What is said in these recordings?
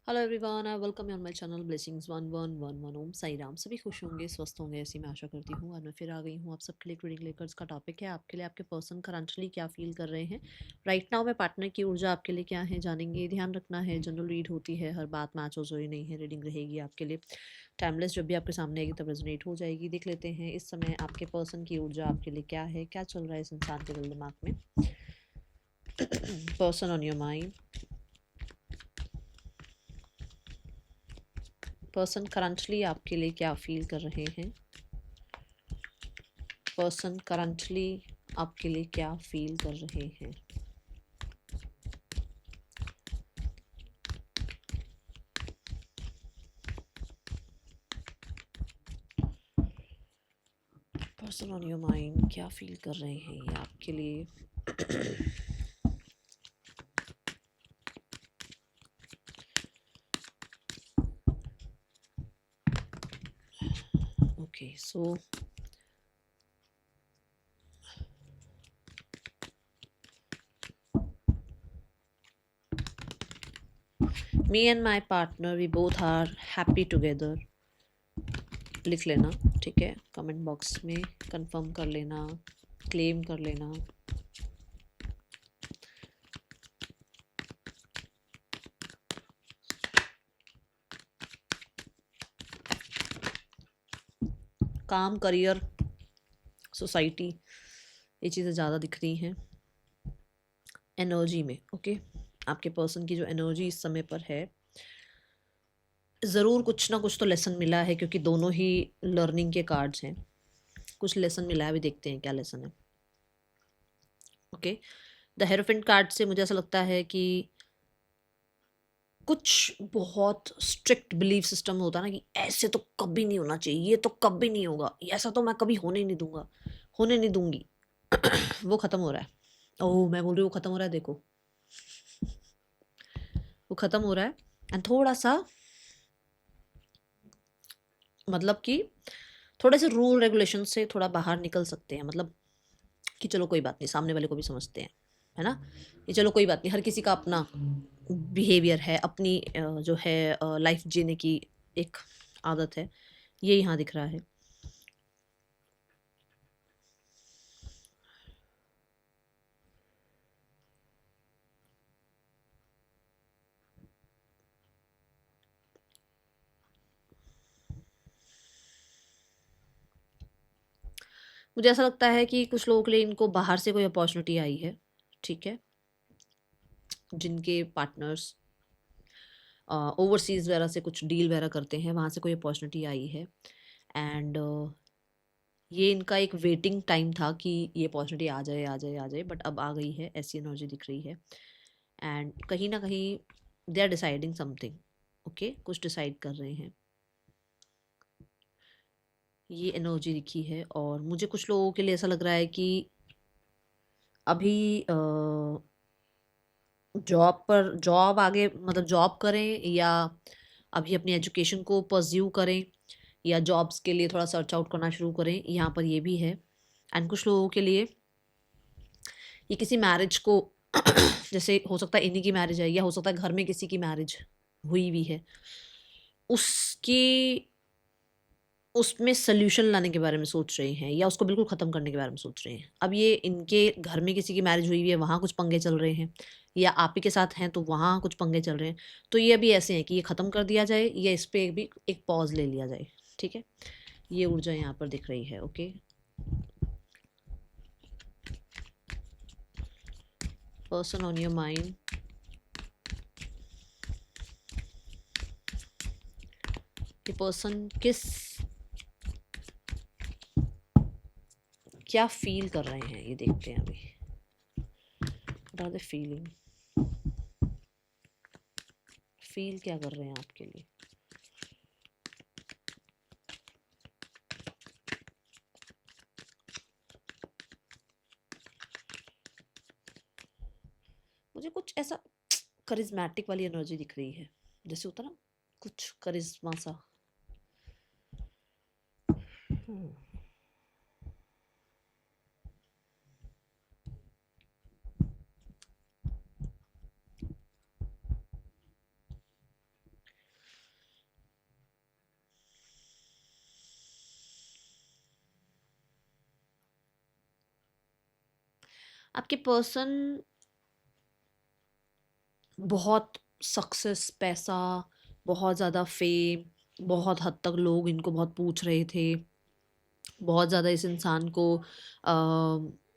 Hello everyone, I welcome you on my channel blessings 1111 ओम साई राम। सभी खुश होंगे, स्वस्थ होंगे, ऐसी मैं आशा करती हूँ। आज मैं फिर आ गई हूँ आप सबके लिए रीडिंग लेकर। इसका टॉपिक है आपके लिए आपके पर्सन करंटली क्या फील कर रहे हैं राइट नाउ में। पार्टनर की ऊर्जा आपके लिए क्या है जानेंगे। ध्यान रखना है, जनरल रीड होती है, हर बात मैच हो जोई नहीं है। रीडिंग रहेगी आपके लिए टाइमलेस, जब भी आपके सामने आएगी तब रेजोनेट हो जाएगी। देख लेते हैं इस समय आपके पर्सन की ऊर्जा आपके लिए क्या है, क्या चल रहा है इस इंसान के दिल दिमाग में। Person on your mind, person currently आपके लिए क्या फील कर रहे हैं। पर्सन करंटली आपके लिए क्या फील कर रहे हैं। पर्सन ऑन योर माइंड क्या फील कर रहे हैं ये आपके लिए। Okay so me and my partner we both are happy together. लिख लेना, ठीक है, कमेंट बॉक्स में कंफर्म कर लेना, क्लेम कर लेना। काम, करियर, सोसाइटी, ये चीज़ें ज़्यादा दिख रही हैं एनर्जी में। ओके, आपके पर्सन की जो एनर्जी इस समय पर है, ज़रूर कुछ ना कुछ तो लेसन मिला है, क्योंकि दोनों ही लर्निंग के कार्ड्स हैं। कुछ लेसन मिला है, अभी देखते हैं क्या लेसन है। ओके, द हेरोफेंट कार्ड से मुझे ऐसा लगता है कि कुछ बहुत स्ट्रिक्ट बिलीफ सिस्टम होता है ना, कि ऐसे तो कभी नहीं होना चाहिए, ये तो कभी नहीं होगा, ऐसा तो मैं कभी होने नहीं दूंगा, होने नहीं दूंगी। वो खत्म हो रहा है। ओह, मैं बोल रही हूँ वो खत्म हो रहा है, देखो वो खत्म हो रहा है। एंड थोड़ा सा मतलब कि थोड़े से रूल रेगुलेशन से थोड़ा बाहर निकल सकते हैं। मतलब कि चलो कोई बात नहीं, सामने वाले को भी समझते हैं, है ना। ये चलो कोई बात नहीं, हर किसी का अपना बिहेवियर है, अपनी जो है लाइफ जीने की एक आदत है। ये यहाँ दिख रहा है। मुझे ऐसा लगता है कि कुछ लोगों के लिए इनको बाहर से कोई अपॉर्चुनिटी आई है, ठीक है, जिनके पार्टनर्स ओवरसीज़ वगैरह से कुछ डील वगैरह करते हैं, वहाँ से कोई अपॉर्चुनिटी आई है। एंड ये इनका एक वेटिंग टाइम था कि ये अपॉर्चुनिटी आ जाए आ जाए आ जाए, बट अब आ गई है, ऐसी एनर्जी दिख रही है। एंड कहीं ना कहीं they are deciding something. Okay, कुछ डिसाइड कर रहे हैं, ये एनर्जी दिखी है। और मुझे कुछ लोगों के लिए ऐसा लग रहा है कि अभी जॉब आगे, मतलब जॉब करें, या अभी अपनी एजुकेशन को परस्यू करें, या जॉब्स के लिए थोड़ा सर्च आउट करना शुरू करें, यहाँ पर ये भी है। एंड कुछ लोगों के लिए ये किसी मैरिज को जैसे हो सकता है इन्हीं की मैरिज है, या हो सकता है घर में किसी की मैरिज हुई भी है, उसकी उसमें सल्यूशन लाने के बारे में सोच रहे हैं, या उसको बिल्कुल ख़त्म करने के बारे में सोच रहे हैं। अब ये इनके घर में किसी की मैरिज हुई हुई है, वहाँ कुछ पंगे चल रहे हैं, या आप ही के साथ हैं तो वहाँ कुछ पंगे चल रहे हैं। तो ये अभी ऐसे हैं कि ये ख़त्म कर दिया जाए, या इस पर भी एक पॉज ले लिया जाए, ठीक है। ये ऊर्जा यहाँ पर दिख रही है। Okay, person on your mind, ये पर्सन क्या फील कर रहे हैं ये देखते हैं अभी। What are the feeling, feel क्या कर रहे हैं आपके लिए। मुझे कुछ ऐसा करिज्मेटिक वाली एनर्जी दिख रही है, जैसे होता ना कुछ करिश्मा सा। हम्म, आपके पर्सन बहुत सक्सेस, पैसा, बहुत ज़्यादा फेम, बहुत हद तक लोग इनको बहुत पूछ रहे थे, बहुत ज़्यादा इस इंसान को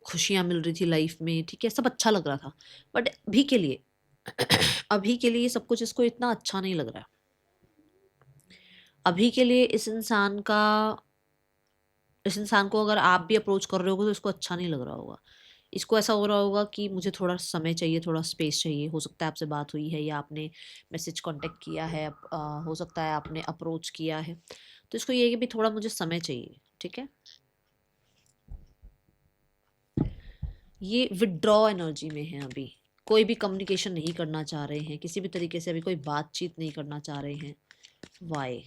खुशियाँ मिल रही थी लाइफ में, ठीक है, सब अच्छा लग रहा था। बट अभी के लिए अभी के लिए सब कुछ इसको इतना अच्छा नहीं लग रहा है। अभी के लिए इस इंसान को अगर आप भी अप्रोच कर रहे होगे तो इसको अच्छा नहीं लग रहा होगा। इसको ऐसा हो रहा होगा कि मुझे थोड़ा समय चाहिए, थोड़ा स्पेस चाहिए। हो सकता है आपसे बात हुई है या आपने मैसेज कांटेक्ट किया है, हो सकता है आपने अप्रोच किया है। तो इसको ये है कि भी थोड़ा मुझे समय चाहिए, ठीक है। ये विथड्रॉ एनर्जी में है अभी। कोई भी कम्युनिकेशन नहीं करना चाह रहे हैं, किसी भी तरीके से अभी कोई बातचीत नहीं करना चाह रहे हैं। वाई?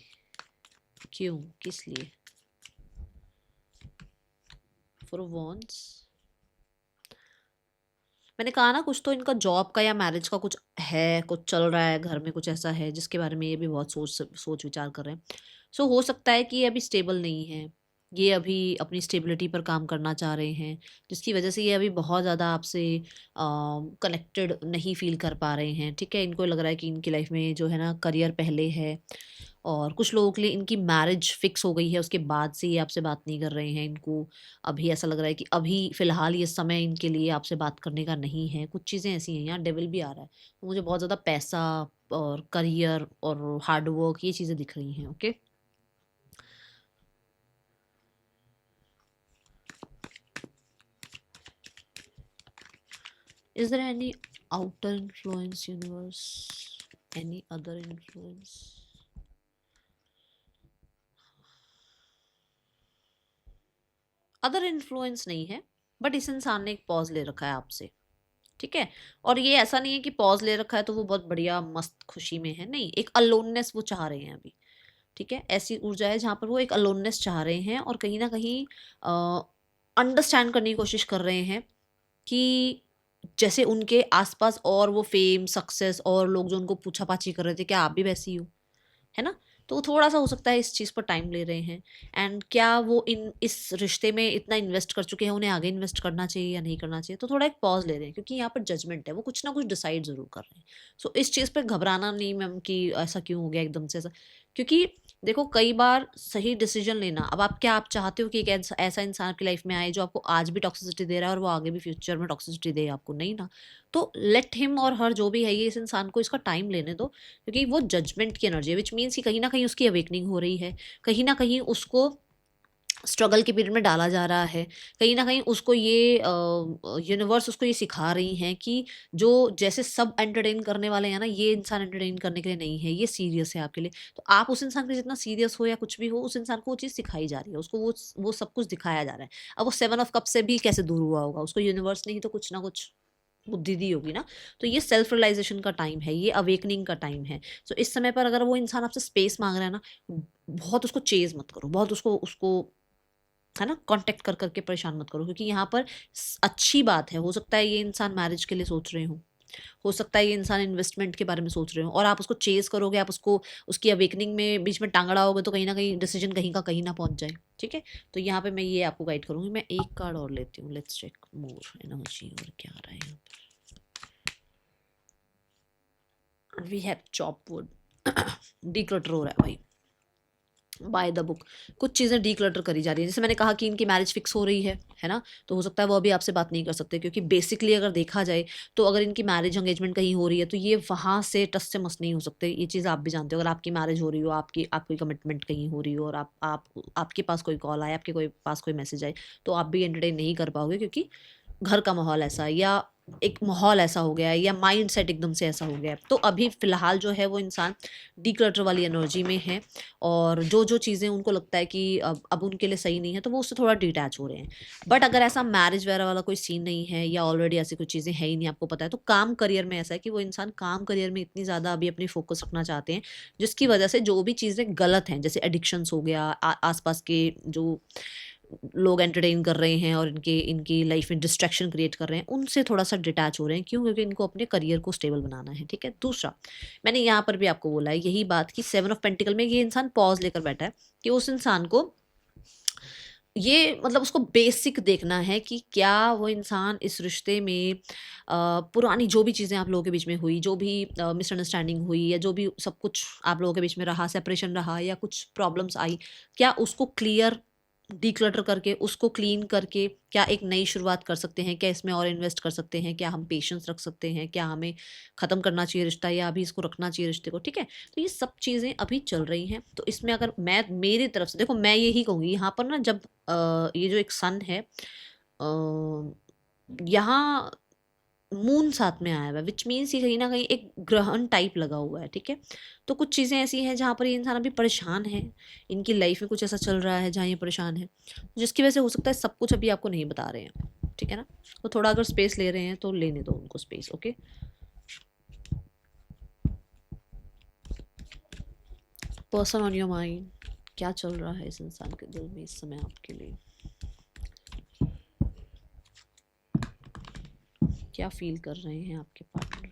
क्यों? किस लिए? For wants. मैंने कहा ना, कुछ तो इनका जॉब का या मैरिज का कुछ है, कुछ चल रहा है घर में, कुछ ऐसा है जिसके बारे में ये भी बहुत सोच विचार कर रहे हैं। सो हो सकता है कि ये अभी स्टेबल नहीं है, ये अभी अपनी स्टेबिलिटी पर काम करना चाह रहे हैं, जिसकी वजह से ये अभी बहुत ज़्यादा आपसे कनेक्टेड नहीं फील कर पा रहे हैं, ठीक है। इनको लग रहा है कि इनकी लाइफ में जो है ना करियर पहले है, और कुछ लोगों के लिए इनकी मैरिज फिक्स हो गई है, उसके बाद से ये आपसे बात नहीं कर रहे हैं। इनको अभी ऐसा लग रहा है कि अभी फ़िलहाल ये समय इनके लिए आपसे बात करने का नहीं है। कुछ चीज़ें ऐसी हैं, यहाँ डेविल भी आ रहा है, तो मुझे बहुत ज़्यादा पैसा और करियर और हार्ड वर्क ये चीज़ें दिख रही हैं, okay. Is there any outer influence universe? Any other influence? Other influence नहीं है, बट इस इंसान ने एक पॉज़ ले रखा है आपसे, ठीक है। और ये ऐसा नहीं है कि पॉज़ ले रखा है तो वो बहुत बढ़िया मस्त खुशी में है, नहीं, एक अलोननेस वो चाह रहे हैं अभी, ठीक है। ऐसी ऊर्जा है जहाँ पर वो एक अलोननेस चाह रहे हैं और कहीं न कहीं अंडरस्टैंड करने की कोशिश कर रहे हैं कि जैसे उनके आस-पास और वो फ़ेम, सक्सेस और लोग जो उनको पूछा-पाछी कर रहे थे, क्या आप भी वैसी हो? है ना? तो वो थोड़ा-सा हो सकता है इस चीज़ पर टाइम ले रहे हैं। एंड क्या वो इन इस रिश्ते में इतना इन्वेस्ट कर चुके हैं, उन्हें आगे इन्वेस्ट करना चाहिए या नहीं करना चाहिए? तो थोड़ा एक पॉज़ ले रहे हैं, क्योंकि यहाँ पर जजमेंट है, वो कुछ ना कुछ डिसाइड ज़रूर कर रहे हैं। सो इस चीज़ पे घबराना नहीं मैम कि ऐसा क्यों हो गया एकदम से ऐसा, क्योंकि देखो कई बार सही डिसीज़न लेना, अब आप चाहते हो कि एक ऐसा इंसान आपकी लाइफ़ में आए जो आपको आज भी टॉक्सिसिटी दे रहा है और वो आगे भी फ्यूचर में टॉक्सिसिटी दे आपको, नहीं ना। तो लेट हिम और हर जो भी है ये, इस इंसान को इसका टाइम लेने दो, क्योंकि वो जजमेंट की एनर्जी है, विच मीन्स कि कहीं न कहीं उसकी अवेकनिंग हो रही है, कहीं न कहीं उसको स्ट्रगल के पीरियड में डाला जा रहा है, कहीं न कहीं उसको ये यूनिवर्स उसको ये सिखा रही हैं कि जो जैसे सब एंटरटेन करने वाले हैं ना, ये इंसान एंटरटेन करने के लिए नहीं है, ये सीरियस है आपके लिए। तो आप उस इंसान के लिए जितना सीरियस हो या कुछ भी हो, उस इंसान को वो चीज़ सिखाई जा रही है, उसको वो सब कुछ दिखाया जा रहा है। अब वो 7 ऑफ कप से भी कैसे दूर हुआ होगा? उसको यूनिवर्स ने ही तो कुछ ना कुछ बुद्धि दी होगी ना। तो ये सेल्फ रियलाइज़ेशन का टाइम है, ये अवेकनिंग का टाइम है। सो इस समय पर अगर वो इंसान आपसे स्पेस माँग रहा है ना, बहुत उसको चेज़ मत करो, बहुत उसको उसको है ना कॉन्टैक्ट कर के परेशान मत करो, क्योंकि यहाँ पर अच्छी बात है। हो सकता है ये इंसान मैरिज के लिए सोच रहे हों, हो सकता है ये इंसान इन्वेस्टमेंट के बारे में सोच रहे हो, और आप उसको चेज करोगे, आप उसको उसकी अवेकनिंग में बीच में टांग अड़ाओगे तो कहीं ना कहीं डिसीजन कहीं का कहीं ना पहुंच जाए, ठीक है। तो यहाँ पे मैं ये आपको गाइड करूंगी। मैं एक कार्ड और लेती हूँ, लेट्स चेक मोर एनर्जी और क्या आ रहा है यहाँ पर। We have चॉपवुड। डीक्लटर हो रहा है भाई, बाय द बुक। कुछ चीज़ें डीक्लटर करी जा रही है, जैसे मैंने कहा कि इनकी मैरिज फिक्स हो रही है ना। तो हो सकता है वो अभी आपसे बात नहीं कर सकते, क्योंकि बेसिकली अगर देखा जाए तो अगर इनकी मैरिज एंगेजमेंट कहीं हो रही है तो ये वहाँ से टस से मस नहीं हो सकते। ये चीज़ आप भी जानते हो, अगर आपकी मैरिज हो रही हो, आपकी कमिटमेंट कहीं हो रही हो, और आपके पास कोई कॉल आए, आपके पास कोई मैसेज आए, तो आप भी एंटरटेन नहीं कर पाओगे, क्योंकि घर का माहौल ऐसा है, या एक माहौल ऐसा हो गया है, या माइंड सेट एकदम से ऐसा हो गया है। तो अभी फ़िलहाल जो है वो इंसान डिक्लटर वाली एनर्जी में है, और जो चीज़ें उनको लगता है कि अब उनके लिए सही नहीं है, तो वो उससे थोड़ा डिटैच हो रहे हैं। बट अगर ऐसा मैरिज वगैरह वाला कोई सीन नहीं है, या ऑलरेडी ऐसी कोई चीज़ें है ही नहीं, आपको पता है, तो काम करियर में ऐसा है कि वो इंसान काम करियर में इतनी ज़्यादा अभी अपनी फोकस रखना चाहते हैं, जिसकी वजह से जो भी चीज़ें गलत हैं, जैसे एडिक्शंस हो गया, आसपास के जो लोग एंटरटेन कर रहे हैं और इनके इनकी लाइफ में डिस्ट्रैक्शन क्रिएट कर रहे हैं, उनसे थोड़ा-सा डिटैच हो रहे हैं। क्यों? क्योंकि इनको अपने करियर को स्टेबल बनाना है, ठीक है? दूसरा, मैंने यहाँ पर भी आपको बोला है यही बात कि 7 ऑफ पेंटिकल में ये इंसान पॉज़ लेकर बैठा है, कि उस इंसान को ये मतलब उसको बेसिक देखना है कि क्या वो इंसान इस रिश्ते में पुरानी जो भी चीज़ें आप लोगों के बीच में हुई, जो भी मिसअंडरस्टैंडिंग हुई या जो भी सब कुछ आप लोगों के बीच में रहा, सेपरेशन रहा या कुछ प्रॉब्लम्स आई, क्या उसको क्लियर डिक्लटर करके, उसको क्लीन करके क्या एक नई शुरुआत कर सकते हैं? क्या इसमें और इन्वेस्ट कर सकते हैं? क्या हम पेशेंस रख सकते हैं? क्या हमें ख़त्म करना चाहिए रिश्ता या अभी इसको रखना चाहिए रिश्ते को, ठीक है? तो ये सब चीज़ें अभी चल रही हैं। तो इसमें अगर मैं मेरी तरफ से देखो, मैं यही कहूँगी यहाँ पर ना, जब ये जो एक सन है यहाँ मून साथ में आया हुआ है, विच मीन्स ये कहीं न कहीं एक ग्रहण टाइप लगा हुआ है, ठीक है? तो कुछ चीज़ें ऐसी हैं जहाँ पर ये इंसान अभी परेशान है, इनकी लाइफ़ में कुछ ऐसा चल रहा है जहाँ ये परेशान है, जिसकी वजह से हो सकता है सब कुछ अभी आपको नहीं बता रहे हैं, ठीक है ना? तो थोड़ा अगर स्पेस ले रहे हैं तो लेने दो उनको space, okay? Person on your mind, क्या चल रहा है इस इंसान के दिल में इस समय आपके लिए? क्या फ़ील कर रहे हैं आपके partner?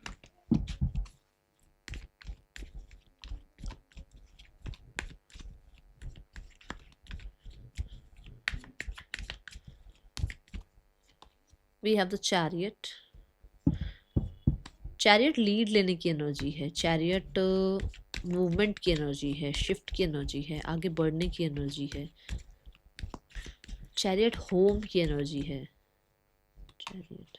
We have the chariot. Chariot lead लेने की एनर्जी है, चैरियट मूवमेंट की एनर्जी है, शिफ्ट की एनर्जी है, आगे बढ़ने की एनर्जी है, चैरियट होम की एनर्जी है, चैरियट।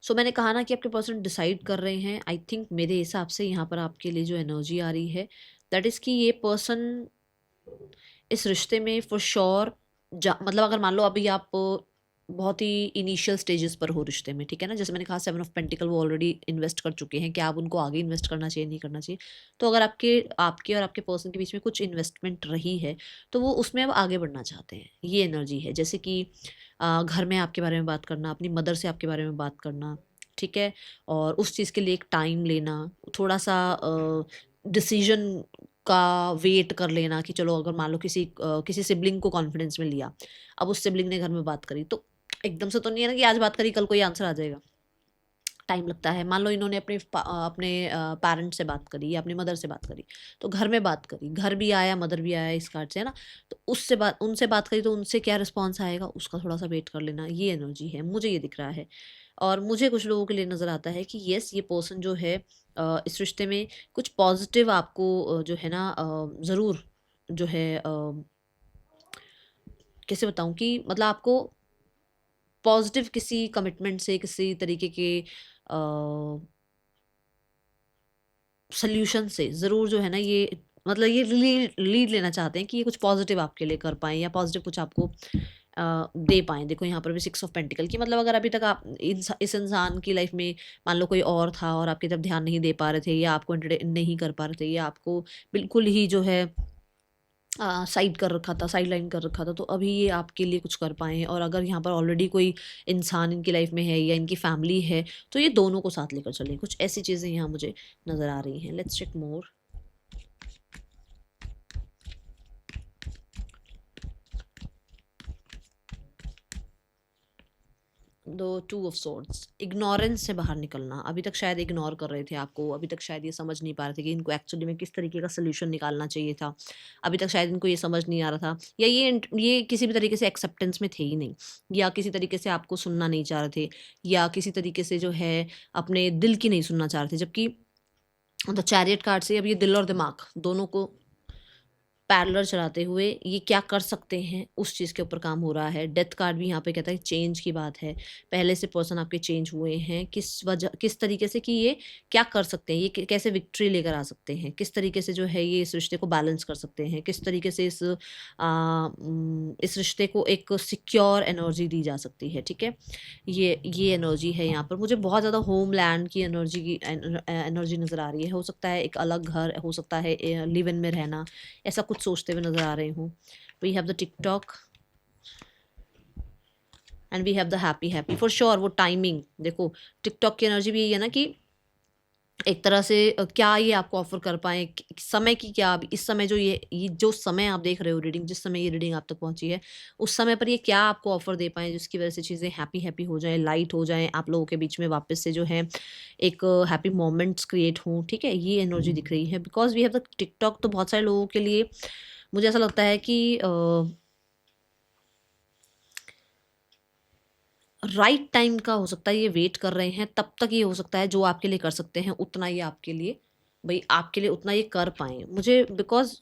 सो मैंने कहा ना कि आपके पर्सन डिसाइड कर रहे हैं। आई थिंक मेरे हिसाब से यहाँ पर आपके लिए जो एनर्जी आ रही है दैट इज़ कि ये पर्सन इस रिश्ते में फॉर श्योर मतलब अगर मान लो अभी आप बहुत ही इनिशियल स्टेजेस पर हो रिश्ते में, ठीक है ना? जैसे मैंने कहा 7 ऑफ पेंटिकल वो ऑलरेडी इन्वेस्ट कर चुके हैं, क्या आप उनको आगे इन्वेस्ट करना चाहिए, नहीं करना चाहिए? तो अगर आपके आपके और आपके पर्सन के बीच में कुछ इन्वेस्टमेंट रही है, तो वो उसमें अब आगे बढ़ना चाहते हैं, ये एनर्जी है। जैसे कि घर में आपके बारे में बात करना, अपनी मदर से आपके बारे में बात करना, ठीक है? और उस चीज़ के लिए एक टाइम लेना, थोड़ा-सा डिसीज़न का वेट कर लेना कि चलो अगर मान लो किसी सिबलिंग को कॉन्फिडेंस में लिया, अब उस सिबलिंग ने घर में बात करी, तो एकदम से तो नहीं है ना कि आज बात करी कल को ये आंसर आ जाएगा, टाइम लगता है। मान लो इन्होंने अपने पेरेंट्स से बात करी या अपनी मदर से बात करी, तो घर में बात करी, घर भी आया, मदर भी आया इस कार्ड से, है ना? तो उससे बात उनसे बात करी तो उनसे क्या रिस्पॉन्स आएगा, उसका थोड़ा-सा वेट कर लेना, ये एनर्जी है, मुझे ये दिख रहा है। और मुझे कुछ लोगों के लिए नज़र आता है कि येस, ये पर्सन जो है इस रिश्ते में कुछ पॉज़िटिव आपको जो है ना ज़रूर जो है कैसे बताऊँ कि मतलब आपको पॉज़िटिव किसी कमिटमेंट से, किसी तरीके के सॉल्यूशन से ज़रूर जो है ना ये मतलब ये लीड लेना चाहते हैं कि ये कुछ पॉज़िटिव आपके लिए कर पाएँ या पॉज़िटिव कुछ आपको दे पाएँ। देखो यहाँ पर भी 6 ऑफ पेंटिकल की मतलब अगर अभी तक आप इस इंसान की लाइफ़ में मान लो कोई और था और आपकी तरफ ध्यान नहीं दे पा रहे थे या आपको एंटरटेन नहीं कर पा रहे थे या आपको बिल्कुल ही जो है साइड कर रखा था, साइडलाइन कर रखा था, तो अभी ये आपके लिए कुछ कर पाएँ और अगर यहाँ पर ऑलरेडी कोई इंसान इनकी लाइफ़ में है या इनकी फैमिली है, तो ये दोनों को साथ लेकर चलें। कुछ ऐसी चीज़ें यहाँ मुझे नज़र आ रही हैं। Let's check more. The 2 of swords, ignorance से बाहर निकलना। अभी तक शायद इग्नोर कर रहे थे आपको, अभी तक शायद ये समझ नहीं पा रहे थे कि इनको एक्चुअली में किस तरीके का सॉल्यूशन निकालना चाहिए था। अभी तक शायद इनको ये समझ नहीं आ रहा था या ये किसी भी तरीके से एक्सेप्टेंस में थे ही नहीं या किसी तरीके से आपको सुनना नहीं चाह रहे थे या किसी तरीके से जो है अपने दिल की नहीं सुनना चाह रहे थे। जबकि द चैरियट कार्ड से अब ये दिल और दिमाग दोनों को पैरेलल चलाते हुए ये क्या कर सकते हैं उस चीज़ के ऊपर काम हो रहा है। डेथ कार्ड भी यहाँ पे कहता है चेंज की बात है। पहले से पर्सन आपके चेंज हुए हैं, किस तरीके से कि ये क्या कर सकते हैं, ये कैसे विक्ट्री लेकर आ सकते हैं, किस तरीके से जो है ये इस रिश्ते को बैलेंस कर सकते हैं, किस तरीके से इस रिश्ते को एक सिक्योर एनर्जी दी जा सकती है, ठीक है? ये एनर्जी है यहाँ पर। मुझे बहुत ज़्यादा होमलैंड की एनर्जी नज़र आ रही है। हो सकता है एक अलग घर, हो सकता है लिव इन में रहना, ऐसा कुछ सोचते हुए नज़र आ रही हूँ। We have the TikTok and we have the happy happy for sure. वो टाइमिंग देखो, टिकटॉक की एनर्जी भी यही है ना कि एक तरह से क्या ये आपको ऑफर कर पाएँ, समय की क्या अभी इस समय जो ये जो समय आप देख रहे हो रीडिंग, जिस समय ये रीडिंग आप तक पहुँची है, उस समय पर ये क्या आपको ऑफर दे पाएँ जिसकी वज़ह से चीज़ें हैप्पी हैप्पी हो जाएँ, लाइट हो जाएँ, आप लोगों के बीच में वापस से जो है एक हैप्पी मोमेंट्स क्रिएट हों, ठीक है? ये एनर्जी दिख रही है because we have the TikTok. तो बहुत सारे लोगों के लिए मुझे ऐसा लगता है कि राइट टाइम का हो सकता है ये वेट कर रहे हैं, तब तक ये हो सकता है जो आपके लिए कर सकते हैं उतना ही आपके लिए, भाई आपके लिए उतना ये कर पाएँ। मुझे बिकॉज़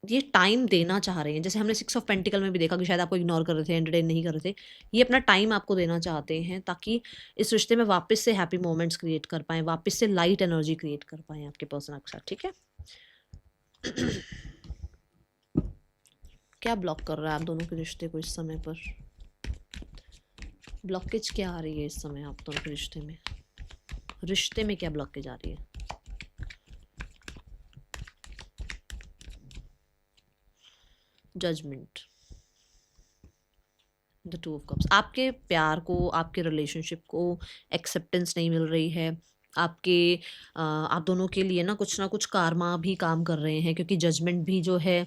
ये टाइम देना चाह रहे हैं, जैसे हमने 6 ऑफ पेंटिकल में भी देखा कि शायद आपको इग्नोर कर रहे थे, एंटरटेन नहीं कर रहे थे। ये अपना टाइम आपको देना चाहते हैं ताकि इस रिश्ते में वापस से हैप्पी मोमेंट्स क्रिएट कर पाएँ, वापस से लाइट एनर्जी क्रिएट कर पाएँ आपके पर्सन आपके साथ, ठीक है? क्या ब्लॉक कर रहा है आप दोनों के रिश्ते को इस समय पर? ब्लॉकेज क्या आ रही है इस समय आप दोनों के रिश्ते में? रिश्ते में क्या ब्लॉकेज आ रही है? Judgement, the two of cups. आपके प्यार को, आपके रिलेशनशिप को एक्सेप्टेंस नहीं मिल रही है। आपके आप दोनों के लिए ना कुछ कारमा भी काम कर रहे हैं, क्योंकि जजमेंट भी जो है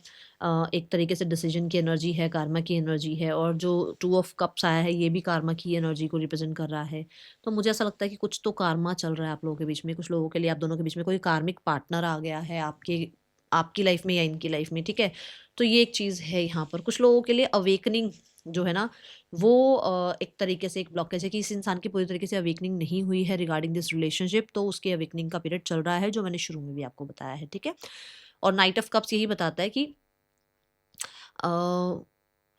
एक तरीके से डिसीजन की एनर्जी है, कारमा की एनर्जी है, और जो टू ऑफ कप्स आया है ये भी कारमा की एनर्जी को रिप्रेजेंट कर रहा है। तो मुझे ऐसा लगता है कि कुछ तो कारमा चल रहा है आप लोगों के बीच में। कुछ लोगों के लिए आप दोनों के बीच में कोई कार्मिक पार्टनर आ गया है आपकी लाइफ में या इनकी लाइफ में, ठीक है? तो ये एक चीज़ है यहाँ पर। कुछ लोगों के लिए अवेकनिंग जो है ना, वो एक तरीके से एक ब्लॉकेज है कि इस इंसान की पूरी तरीके से अवेकनिंग नहीं हुई है रिगार्डिंग दिस रिलेशनशिप, तो उसके अवेकनिंग का पीरियड चल रहा है, जो मैंने शुरू में भी आपको बताया है, ठीक है? और नाइट ऑफ कप्स यही बताता है कि अ,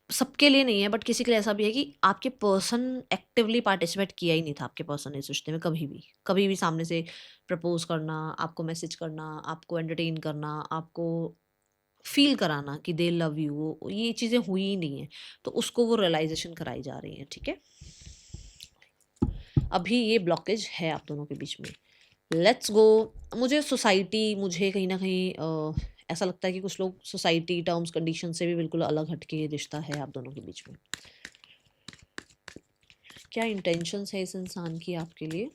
सबके लिए नहीं है, बट किसी के लिए ऐसा भी है कि आपके पर्सन एक्टिवली पार्टिसिपेट किया ही नहीं था आपके पर्सन ने इस रिश्ते में कभी भी सामने से प्रपोज करना, आपको मैसेज करना, आपको एंटरटेन करना, आपको फ़ील कराना कि दे लव यू, ये चीज़ें हुई ही नहीं हैं। तो उसको वो रियलाइज़ेशन कराई जा रही हैं, ठीक है? अभी ये ब्लॉकेज है आप दोनों के बीच में। Let's go. मुझे कहीं न कहीं ऐसा लगता है कि कुछ लोग सोसाइटी, टर्म्स, कंडीशन से भी बिल्कुल अलग हट के ये रिश्ता है आप दोनों के बीच में। क्या इंटेंशंस है इस इंसान की आपके लिए?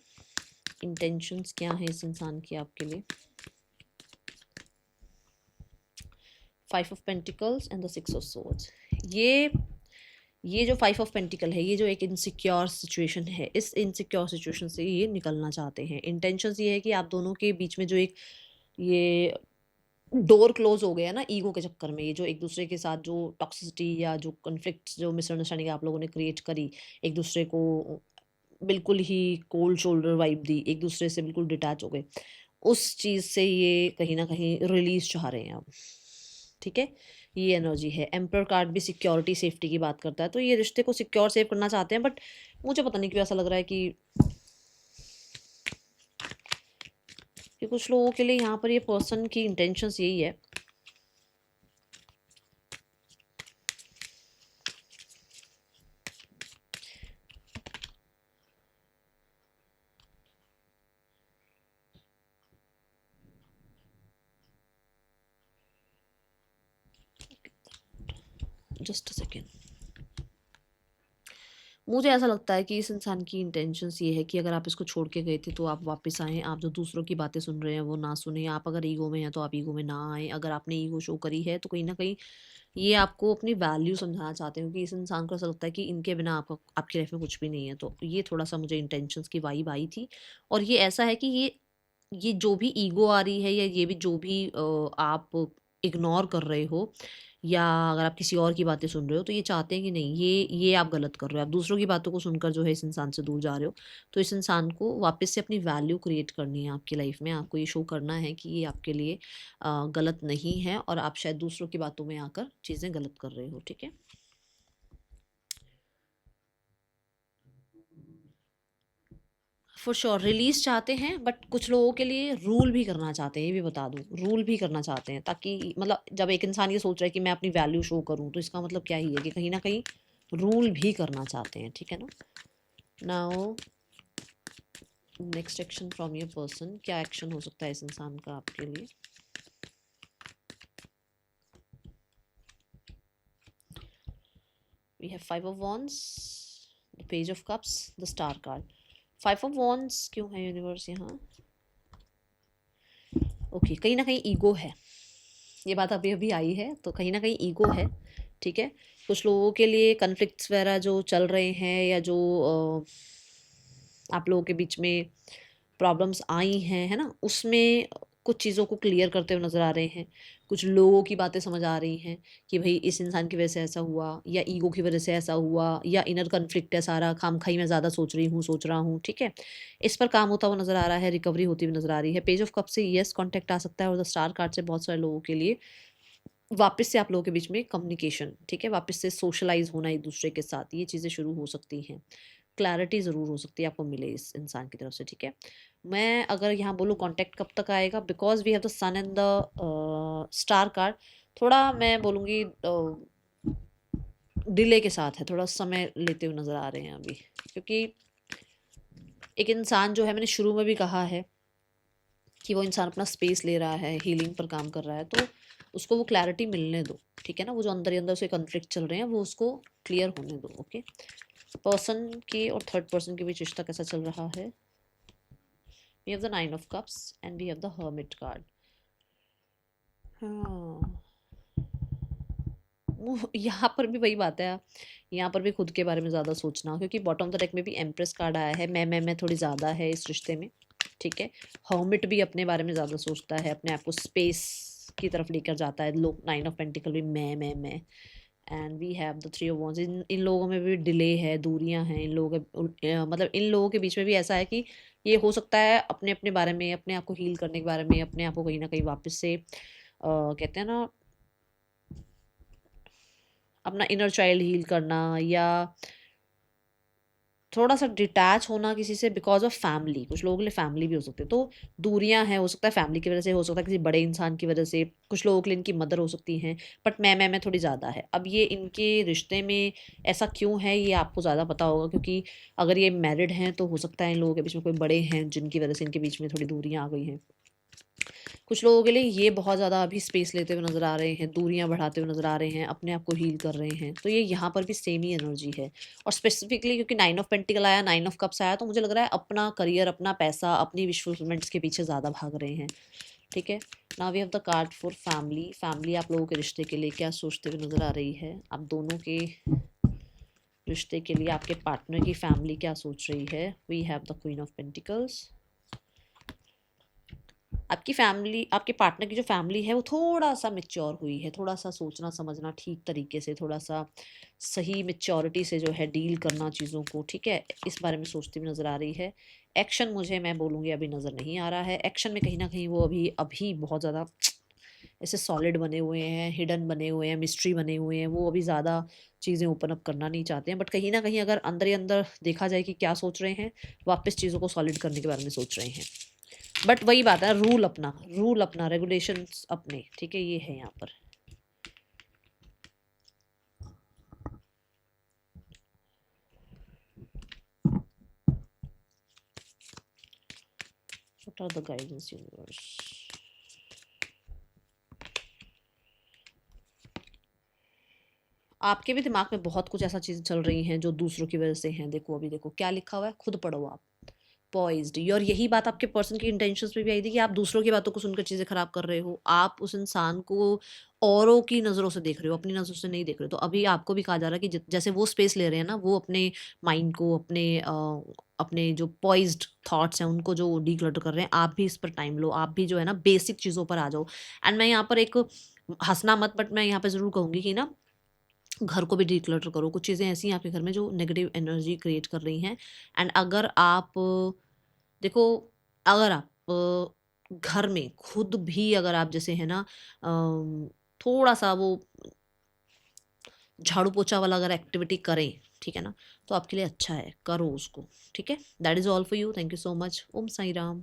इंटेंशंस क्या है इस इंसान की आपके लिए? 5 of pentacles and the 6 of swords. ये जो 5 ऑफ पेंटिकल है, ये जो एक इनसिक्योर सिचुएशन है, इस इनसिक्योर सिचुएशन से ये निकलना चाहते हैं। इंटेंशंस ये है कि आप दोनों के बीच में जो एक ये डोर क्लोज हो गया ना ईगो के चक्कर में, ये जो एक दूसरे के साथ जो टॉक्सिसिटी या जो कॉन्फ्लिक्ट, जो मिसअंडरस्टैंडिंग आप लोगों ने क्रिएट करी, एक दूसरे को बिल्कुल ही कोल्ड शोल्डर वाइब दी, एक दूसरे से बिल्कुल डिटैच हो गए, उस चीज़ से ये कहीं ना कहीं रिलीज चाह रहे हैं अब, ठीक है? ये एनर्जी है। एम्पर कार्ड भी सिक्योरिटी सेफ्टी की बात करता है, तो ये रिश्ते को सिक्योर सेव करना चाहते हैं, बट मुझे पता नहीं क्यों ऐसा लग रहा है कि कुछ लोगों के लिए यहाँ पर ये पर्सन की इंटेंशंस यही है। Just a second. मुझे ऐसा लगता है कि इस इंसान की इंटेंशंस ये है कि अगर आप इसको छोड़ के गए थे तो आप वापस आएँ, आप जो दूसरों की बातें सुन रहे हैं वो ना सुनें, आप अगर ईगो में हैं तो आप ईगो में ना आएँ, अगर आपने ईगो शो करी है तो कहीं न कहीं ये आपको अपनी वैल्यू समझाना चाहते हैं, क्योंकि इस इंसान को ऐसा लगता है कि इनके बिना आपकी लाइफ में कुछ भी नहीं है। तो ये थोड़ा-सा मुझे इंटेंशंस की वाइब आई थी, और ये ऐसा है कि ये जो भी ईगो आ रही है, या ये भी जो भी आप इग्नोर कर रहे हो, या अगर आप किसी और की बातें सुन रहे हो, तो ये चाहते हैं कि नहीं, ये आप गलत कर रहे हो, आप दूसरों की बातों को सुनकर जो है इस इंसान से दूर जा रहे हो। तो इस इंसान को वापस से अपनी वैल्यू क्रिएट करनी है आपकी लाइफ में, आपको ये शो करना है कि ये आपके लिए गलत नहीं है, और आप शायद दूसरों की बातों में आकर चीज़ें गलत कर रहे हो, ठीक है? फॉर श्योर रिलीज चाहते हैं, बट कुछ लोगों के लिए रूल भी करना चाहते हैं, ये भी बता दूं, रूल भी करना चाहते हैं, ताकि मतलब जब एक इंसान ये सोच रहा है कि मैं अपनी वैल्यू शो करूं, तो इसका मतलब क्या ही है कि कहीं ना कहीं रूल भी करना चाहते हैं, ठीक है ना? Now next action from your person. क्या एक्शन हो सकता है इस इंसान का आपके लिए? We have 5 of wands, the page of cups, the star card. 5 of wands क्यों है यूनिवर्स यहाँ? ओके, कहीं ना कहीं ईगो है, ये बात अभी अभी आई है, तो कहीं ना कहीं ईगो है, ठीक है? कुछ लोगों के लिए कन्फ्लिक्ट्स वगैरह जो चल रहे हैं, या जो आप लोगों के बीच में प्रॉब्लम्स आई हैं, है ना, उसमें कुछ चीज़ों को क्लियर करते हुए नज़र आ रहे हैं, कुछ लोगों की बातें समझ आ रही हैं कि भई इस इंसान की वजह से ऐसा हुआ, या ईगो की वजह से ऐसा हुआ, या इनर कॉन्फ्लिक्ट है सारा, खामख़ाई मैं ज़्यादा सोच रहा हूँ, ठीक है? इस पर काम होता हुआ नज़र आ रहा है, रिकवरी होती हुई नज़र आ रही है। पेज ऑफ कप से येस कॉन्टैक्ट आ सकता है, और द स्टार कार्ड से बहुत सारे लोगों के लिए वापस से आप लोगों के बीच में कम्युनिकेशन, ठीक है? वापस से सोशलाइज़ होना एक-दूसरे के साथ, ये चीज़ें शुरू हो सकती हैं। क्लैरिटी ज़रूर हो सकती है आपको मिले इस इंसान की तरफ से, ठीक है? मैं अगर यहाँ बोलूँ कॉन्टैक्ट कब तक आएगा, because we have the sun and the star card, थोड़ा मैं बोलूँगी डिले के साथ है, थोड़ा समय लेते हुए नज़र आ रहे हैं अभी। क्योंकि एक इंसान जो है, मैंने शुरू में भी कहा है कि वो इंसान अपना स्पेस ले रहा है, हीलिंग पर काम कर रहा है, तो उसको वो क्लैरिटी मिलने दो, ठीक है ना? वो जो अंदर ही अंदर उसे कॉन्फ्लिक्ट चल रहे हैं, वो उसको क्लियर होने दो, ओके? पर्सन के और थर्ड पर्सन के बीच रिश्ता कैसा चल रहा है? We have the 9 of cups and we have the hermit card. हाँ, यहाँ पर भी वही बात है, यहाँ पर भी खुद के बारे में ज़्यादा सोचना, क्योंकि बॉटम ऑफ द डेक में भी एम्प्रेस कार्ड आया है। मैं थोड़ी ज़्यादा है इस रिश्ते में, ठीक है? हर्मिट भी अपने बारे में ज़्यादा सोचता है, अपने आप को स्पेस की तरफ लेकर जाता है। लोग 9 ऑफ पेंटिकल भी मैं and we have the 3 of wands. इन इन लोगों में भी डिले है, दूरियां हैं इन लोगों के, मतलब इन लोगों के बीच में भी ऐसा है कि ये हो सकता है अपने अपने बारे में, अपने आप को हील करने के बारे में, अपने आप को कहीं ना कहीं वापस से कहते हैं ना, अपना इनर चाइल्ड हील करना, या थोड़ा सा डिटैच होना किसी से बिकॉज ऑफ फैमिली। कुछ लोगों के लिए फैमिली भी हो सकते हैं, तो दूरियां हैं, हो सकता है फैमिली की वजह से, हो सकता है किसी बड़े इंसान की वजह से, कुछ लोगों के लिए इनकी मदर हो सकती हैं। बट मैं थोड़ी ज़्यादा है। अब ये इनके रिश्ते में ऐसा क्यों है, ये आपको ज़्यादा पता होगा, क्योंकि अगर ये मैरिड हैं तो हो सकता है इन लोगों के बीच में कोई बड़े हैं जिनकी वजह से इनके बीच में थोड़ी दूरियां आ गई हैं। कुछ लोगों के लिए ये बहुत ज़्यादा अभी स्पेस लेते हुए नज़र आ रहे हैं, दूरियां बढ़ाते हुए नज़र आ रहे हैं, अपने आप को हील कर रहे हैं, तो ये यहाँ पर भी सेम ही एनर्जी है। और स्पेसिफिकली क्योंकि 9 ऑफ पेंटिकल आया, 9 ऑफ कप्स आया, तो मुझे लग रहा है अपना करियर, अपना पैसा, अपनी विश फुलफिलमेंट्स के पीछे ज़्यादा भाग रहे हैं, ठीक है? Now we have the card for family. Family आप लोगों के रिश्ते के लिए क्या सोचते हुए नज़र आ रही है? आप दोनों के रिश्ते के लिए आपके पार्टनर की फैमिली क्या सोच रही है? We have the queen of pentacles. आपकी फैमिली, आपके पार्टनर की जो फैमिली है, वो थोड़ा-सा मैच्योर हुई है, थोड़ा-सा सोचना समझना ठीक तरीके से, थोड़ा-सा सही मैच्योरिटी से जो है डील करना चीज़ों को, ठीक है? इस बारे में सोचती हुई नज़र आ रही है। एक्शन मुझे, मैं बोलूँगी, अभी नज़र नहीं आ रहा है। एक्शन में कहीं न कहीं वो अभी अभी बहुत ज़्यादा ऐसे सॉलिड बने हुए हैं, हिडन बने हुए हैं, मिस्ट्री बने हुए हैं, वो अभी ज़्यादा चीज़ें ओपन अप करना नहीं चाहते हैं। बट कहीं न कहीं अगर अंदर ही अंदर देखा जाए कि क्या सोच रहे हैं, वापस चीज़ों को सॉलिड करने के बारे में सोच रहे हैं। बट वही बात है, रूल अपना, रेगुलेशंस अपने, ठीक है? ये है यहाँ पर। What are the guidance universe? आपके भी दिमाग में बहुत कुछ ऐसा चीज़ें चल रही हैं जो दूसरों की वजह से हैं। देखो, अभी देखो क्या लिखा हुआ है, खुद पढ़ो आप। पॉइज्ड। और यही बात आपके पर्सन की इंटेंशंस में भी आई थी कि आप दूसरों की बातों को सुनकर चीज़ें खराब कर रहे हो। आप उस इंसान को औरों की नज़रों से देख रहे हो, अपनी नज़रों से नहीं देख रहे हो। तो अभी आपको भी कहा जा रहा है कि ज जैसे वो स्पेस ले रहे हैं ना, वो अपने माइंड को, अपने जो पॉइज्ड थॉट्स हैं, उनको जो डिक्लटर कर रहे हैं, आप भी इस पर टाइम लो। आप भी जो है ना बेसिक चीज़ों पर आ जाओ। एंड मैं यहाँ पर एक, हँसना मत, बट मैं यहाँ पे ज़रूर कहूँगी कि ना, घर को भी डिक्लटर करो। कुछ चीज़ें ऐसी हैं आपके घर में जो नेगेटिव एनर्जी क्रिएट कर रही हैं। एंड अगर आप देखो, अगर आप घर में खुद भी, अगर आप जैसे है ना, थोड़ा-सा वो झाड़ू पोछा वाला अगर एक्टिविटी करें, ठीक है ना? तो आपके लिए अच्छा है, करो उसको, ठीक है? That is all for you. Thank you so much. Om Sai Ram.